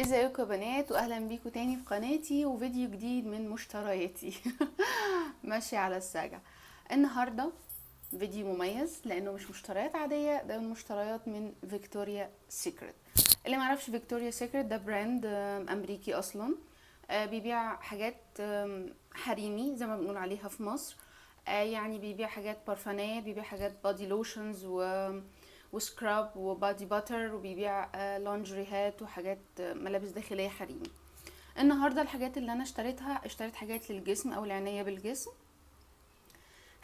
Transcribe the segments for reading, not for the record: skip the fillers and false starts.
ازيكم يا بنات، واهلا بيكم تاني في قناتي وفيديو جديد من مشترياتي. ماشي على السجع. النهارده فيديو مميز لانه مش مشتريات عاديه، ده مشتريات من فيكتوريا سيكريت. اللي معرفش، فيكتوريا سيكريت ده براند امريكي اصلا. بيبيع حاجات حريمي زي ما بنقول عليها في مصر. يعني بيبيع حاجات بارفانات، بيبيع حاجات بادي لوشنز وسكراب وبادي باتر، وبيبيع لونجريهات وحاجات ملابس داخلية حريمي. النهاردة الحاجات اللي انا اشتريتها، اشتريت حاجات للجسم او العناية بالجسم.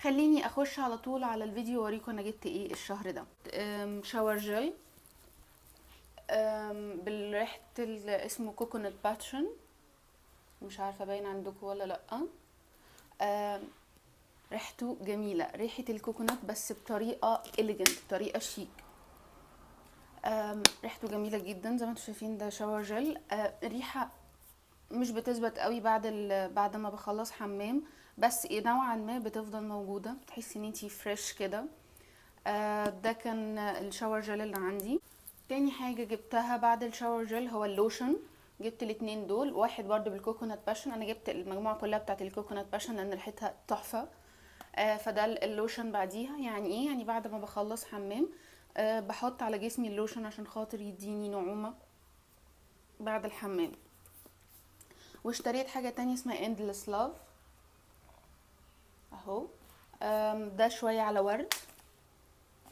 خليني اخش على طول على الفيديو واوريكم انا جبت ايه الشهر ده. شاور جل بالريحة اسمه كوكونات باتشن. مش عارفة باين عندكم ولا لأ. آم، ريحته جميلة، ريحة الكوكونات بس بطريقة إليجنت، بطريقة شيك. ريحته جميلة جدا زي ما انتم شايفين. ده شاور جل. ريحة مش بتثبت قوي بعد ما بخلص حمام، بس نوعا ما بتفضل موجودة، بتحسي ان انتي فريش كده. ده كان الشاور جل اللي عندي. تاني حاجة جبتها بعد الشاور جل هو اللوشن. جبت الاتنين دول، واحد برضو بالكوكونات باشن. انا جبت المجموعة كلها بتاعت الكوكونات باشن لان ريحتها تحفة. فده اللوشن بعديها. يعني ايه؟ يعني بعد ما بخلص حمام بحط على جسمي اللوشن عشان خاطر يديني نعومة بعد الحمام. واشتريت حاجة تانية اسمها endless love اهو. ده شوية على ورد.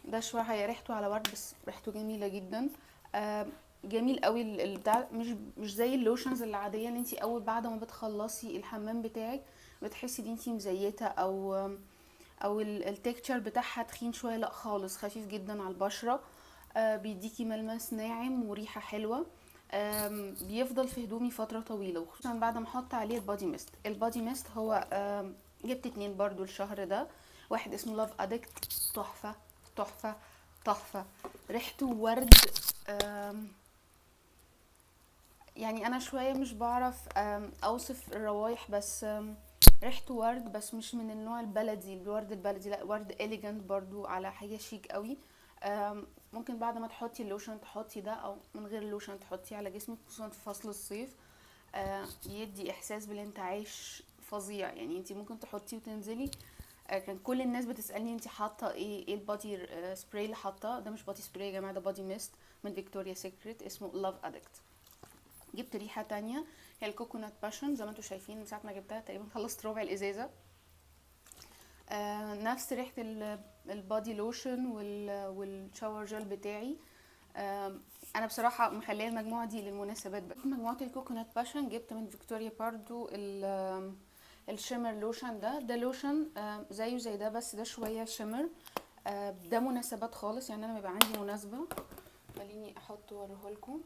ده شوية هي ريحته على ورد بس ريحته جميلة جدا. جميل قوي البتاع. مش زي اللوشنز العادية اللي انتي اول بعد ما بتخلصي الحمام بتاعك بتحسي ان انتي مزيتة او التكتشر بتاعها تخين شوية. لا خالص، خفيف جدا على البشرة. بيديكي ملمس ناعم وريحة حلوة. بيفضل في هدومي فترة طويلة، وخصوصا بعد ما احط عليه البادي ميست. البادي ميست هو جبت اتنين برضو الشهر ده. واحد اسمه لاف ادكت، تحفة تحفة تحفة. ريحته ورد. يعني انا شوية مش بعرف اوصف الروايح، بس ريحته ورد بس مش من النوع البلدي، الورد البلدي، لا ورد اليجنت برضو على حاجة شيك قوي. ممكن بعد ما تحطي اللوشن تحطي ده، او من غير اللوشن تحطيه على جسمك، خصوصا في فصل الصيف. يدي احساس بالانتعاش فظيع. يعني انتي ممكن تحطيه وتنزلي. كان كل الناس بتسالني انتي حاطه ايه البادي سبراي اللي حاطاه. ده مش بادي سبراي يا جماعه، ده بادي ميست من فيكتوريا سيكريت اسمه لاف ادكت. جبت ريحه تانية هي الكوكونات باشن. زي ما انتم شايفين من ساعه ما جبتها تقريبا خلصت ربع الازازه. نفس ريحه البادي لوشن والشاور جل بتاعي. انا بصراحه مخليه المجموعه دي للمناسبات بقى. مجموعه الكوكونات باشن جبت من فيكتوريا باردو الشيمر لوشن. ده لوشن زيه زي ده بس ده شويه شيمر. ده مناسبات خالص، يعني انا بيبقى عندي مناسبه. خليني احطه واوريهولكم.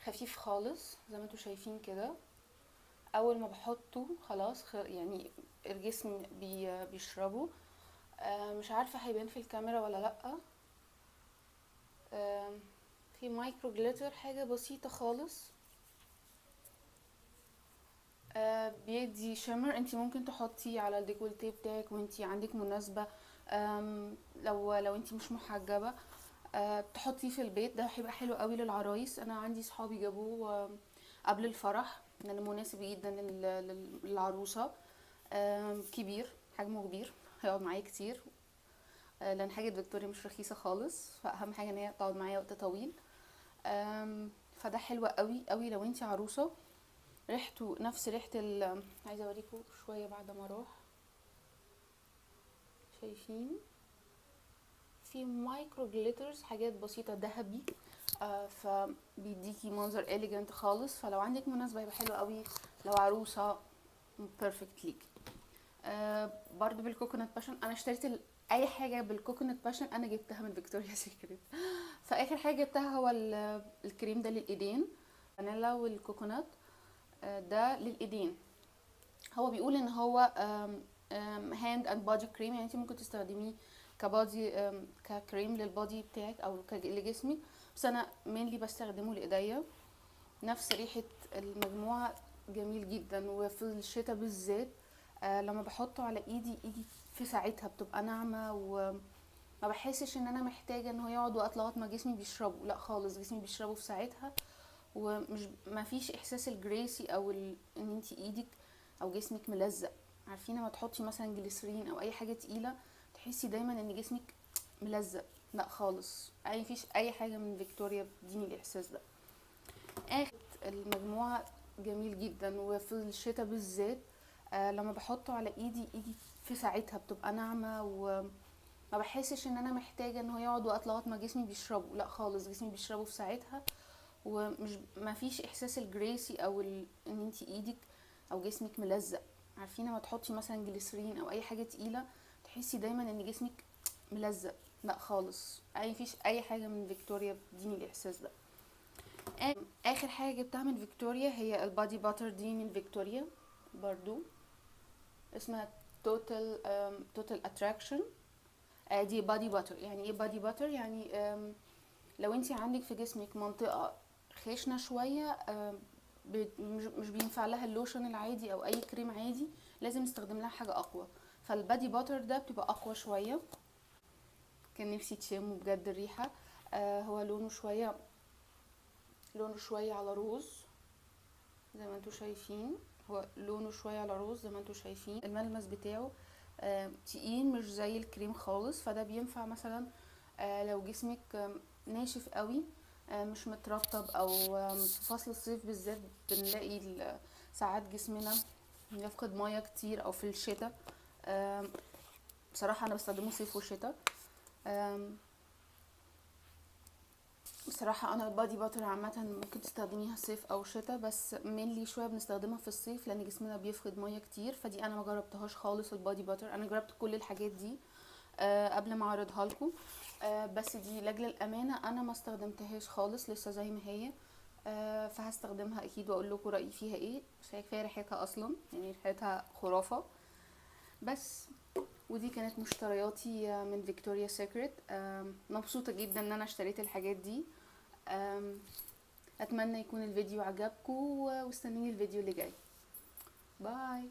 خفيف خالص زي ما انتم شايفين كده. اول ما بحطه خلاص يعني الجسم بيشربه. مش عارفه هيبان في الكاميرا ولا لا. في مايكرو جليتر، حاجه بسيطه خالص. بيدي شimmer. انتي ممكن تحطيه على الديكولتيه بتاعك وانتي عندك مناسبة. لو انتي مش محجبة تحطيه في البيت. ده هيبقى حلو قوي للعرايس. انا عندي صحابي جابوه قبل الفرح لانه مناسب جدا للعروسة. كبير، حجمه كبير، هيقعد معايا كتير. لان حاجة فيكتوريا مش رخيصة خالص، فاهم حاجة ان هي تقعد معايا وقت طويل. فده حلو قوي قوي لو انتي عروسة. ريحته نفس ريحة عايزة اوريكم شوية بعد ما اروح. شايفين في مايكرو جليترز، حاجات بسيطة ذهبي. فبيديكي منظر اليجنت خالص. فلو عندك مناسبة يبقى حلو قوي. لو عروسة بيرفكت ليك. برضو بالكوكونات باشن انا اشتريت اي حاجة بالكوكونات باشن انا جبتها من فيكتوريا سيكريت. فاخر حاجة جبتها هو الكريم ده للايدين، فانيلا والكوكونات. ده للايدين. هو بيقول ان هو هاند اند بودي كريم، يعني انت ممكن تستخدميه كبادي ككريم للبادي بتاعك او لجسمك. بس انا مينلي بستخدمه لايديا. نفس ريحة المجموعة، جميل جدا. وفي الشتاء بالذات لما بحطه على ايدي في ساعتها بتبقى ناعمة، وما بحسش ان انا محتاجة ان هو يقعد وقت لغاية ما جسمي بيشربه. لا خالص، جسمي بيشربه في ساعتها ومش ما فيش احساس الجريسي او ان انت ايدك او جسمك ملزق. عارفين لما تحطي مثلا جليسرين او اي حاجه تقيله تحسي دايما ان جسمك ملزق؟ لا خالص، اي فيش اي حاجه من فيكتوريا بتديني الاحساس ده. اخر المجموعه جميل جدا، وفي الشتاء بالذات لما بحطه على ايدي في ساعتها بتبقى ناعمه، وما بحسش ان انا محتاجه ان هو يقعد وقت لغايه ما جسمي بيشربه. لا خالص، جسمي بيشربه في ساعتها، ومش ما فيش احساس الجريسي او ان انت ايدك او جسمك ملزق. عارفين لما تحطي مثلا جليسرين او اي حاجه تقيله تحسي دايما ان جسمك ملزق؟ لا خالص، اي فيش اي حاجه من فيكتوريا بتديني الاحساس ده. اخر حاجه جبتها من فيكتوريا هي البادي باتر دي من فيكتوريا برضو، اسمها توتال اتراكشن. دي بادي باتر. يعني ايه بادي باتر؟ يعني لو انت عندك في جسمك منطقه خشنه شويه، مش بينفع لها اللوشن العادي او اي كريم عادي، لازم نستخدم لها حاجه اقوى. فالبادي باتر ده بتبقى اقوى شويه. كان نفسي تشموا بجد الريحه. هو لونه شويه على روز زي ما انتوا شايفين. هو لونه شويه على روز زي ما انتوا شايفين. الملمس بتاعه تقيل، مش زي الكريم خالص. فده بينفع مثلا لو جسمك ناشف قوي، مش مترطب، او في فصل الصيف بالذات بنلاقي ساعات جسمنا يفقد ميه كتير، او في الشتاء. بصراحه انا بستخدمه صيف وشتاء. بصراحة انا البادي باتر عامة ممكن تستخدميها صيف او شتاء، بس مينلي شوية بنستخدمها في الصيف لان جسمنا بيفقد مية كتير. فدي انا ما جربتهاش خالص البادي باتر. انا جربت كل الحاجات دي قبل ما اعرضها لكم، بس دي لاجل الامانة انا ما استخدمتهاش خالص، لسه زي ما هي. فهستخدمها اكيد واقول لكم رايي فيها ايه. مش كفايه ريحتها اصلا، يعني ريحتها خرافه. بس ودي كانت مشترياتي من فيكتوريا سيكريت. مبسوطه جدا ان انا اشتريت الحاجات دي. اتمنى يكون الفيديو عجبكم، واستنوني الفيديو اللي جاي. باي.